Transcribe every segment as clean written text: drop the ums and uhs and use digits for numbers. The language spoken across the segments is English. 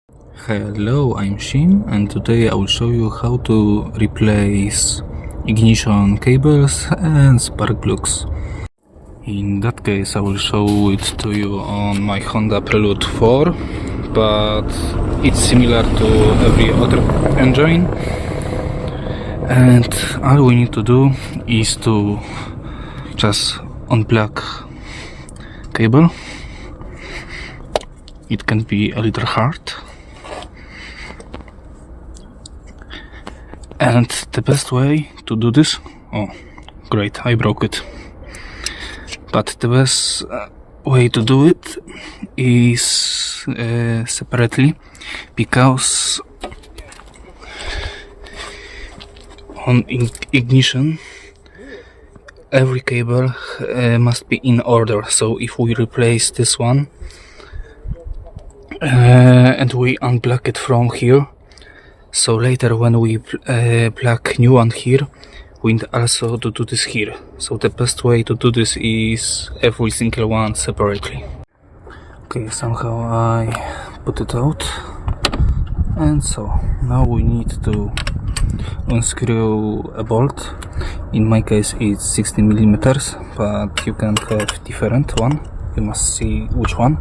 Hello, I'm Shin, and today I will show you how to replace ignition cables and spark plugs. In that case, I will show it to you on my Honda Prelude 4, but it's similar to every other engine. And all we need to do is to just unplug cable. It can be a little hard. And the best way to do this, oh great, I broke it. But the best way to do it is separately, because on ignition every cable must be in order. So if we replace this one and we unplug it from here, so later when we plug new one here, we need also to do this here. So the best way to do this is every single one separately. Okay, somehow I put it out, and so now we need to unscrew a bolt. In my case it's 16 millimeters, but you can have different one. You must see which one.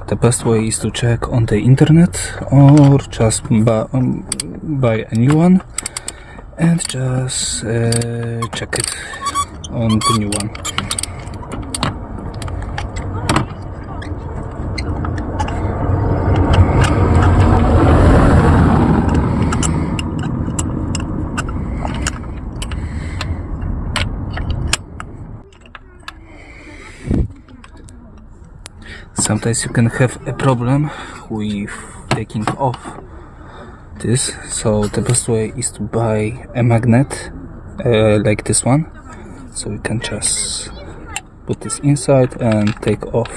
The best way is to check on the internet or just buy a new one and just check it on the new one. Sometimes you can have a problem with taking off this, so the best way is to buy a magnet like this one, so you can just put this inside and take off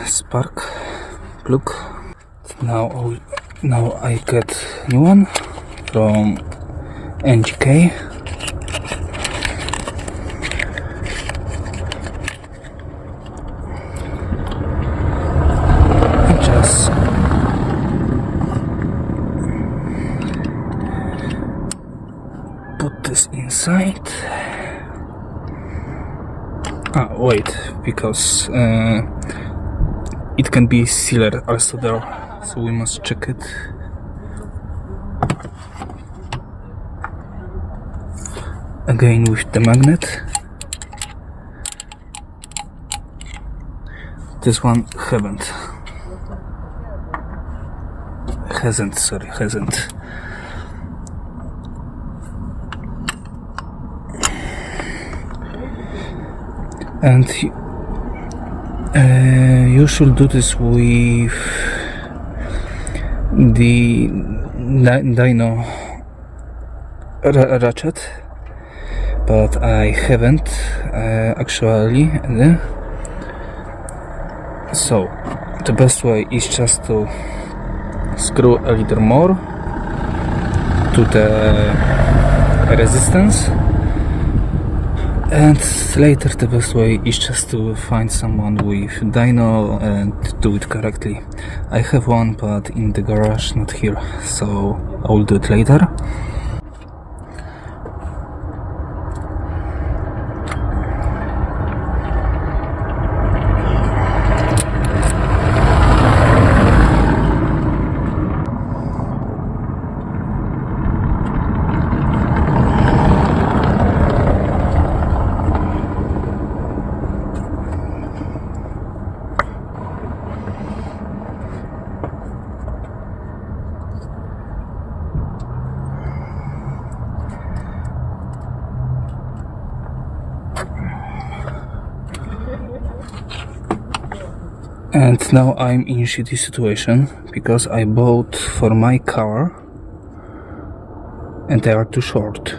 spark plug. Now I get new one from NGK. Put this inside. Wait, because it can be sealed also there, so we must check it. Again with the magnet. This one hasn't. And you should do this with the dyno ratchet, but I haven't actually. So the best way is just to screw a little more to the resistance, and later the best way is just to find someone with dyno and do it correctly. I have one, but in the garage, not here, so I will do it later. And now I'm in shitty situation because I bought for my car and they are too short.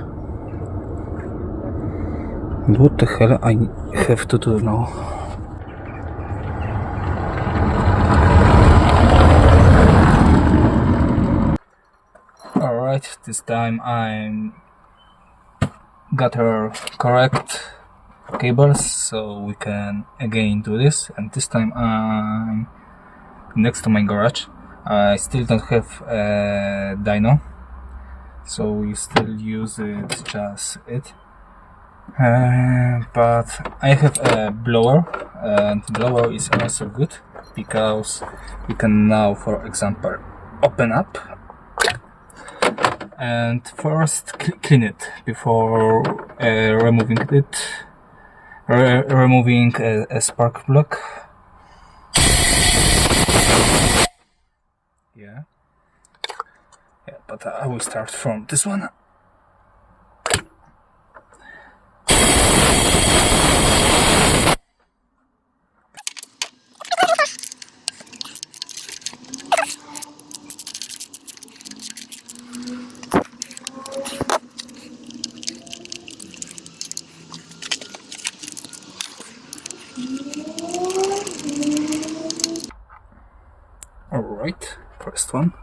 What the hell I have to do now? Alright, this time I got her correct cables, so we can again do this, and this time I'm next to my garage. I still don't have a dyno, so we still use it just it. But I have a blower, and blower is also good because we can now, for example, open up and first clean it before removing it, removing a spark plug. Yeah, but I will start from this one. Alright, first one.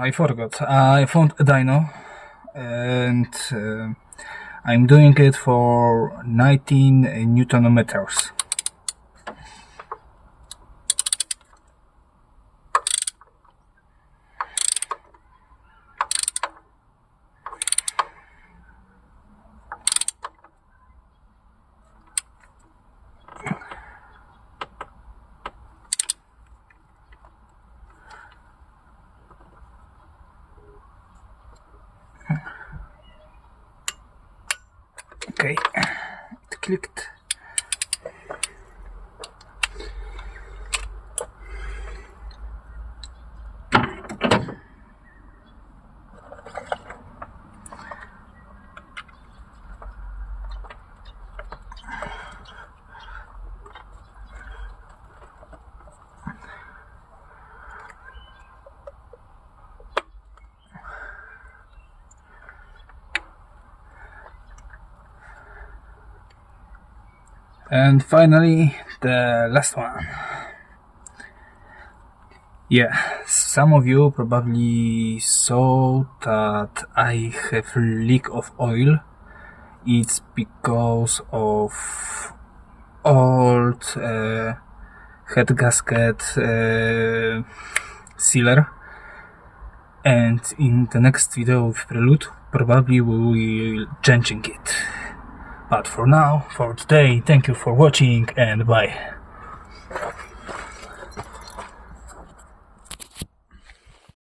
I forgot. I found a dyno, and I'm doing it for 19 Newton meters. Okay, it clicked. And finally, the last one. Yeah, some of you probably saw that I have leak of oil. It's because of old head gasket sealer. And in the next video with Prelude, probably we will changing it. But for now, for today, thank you for watching and bye.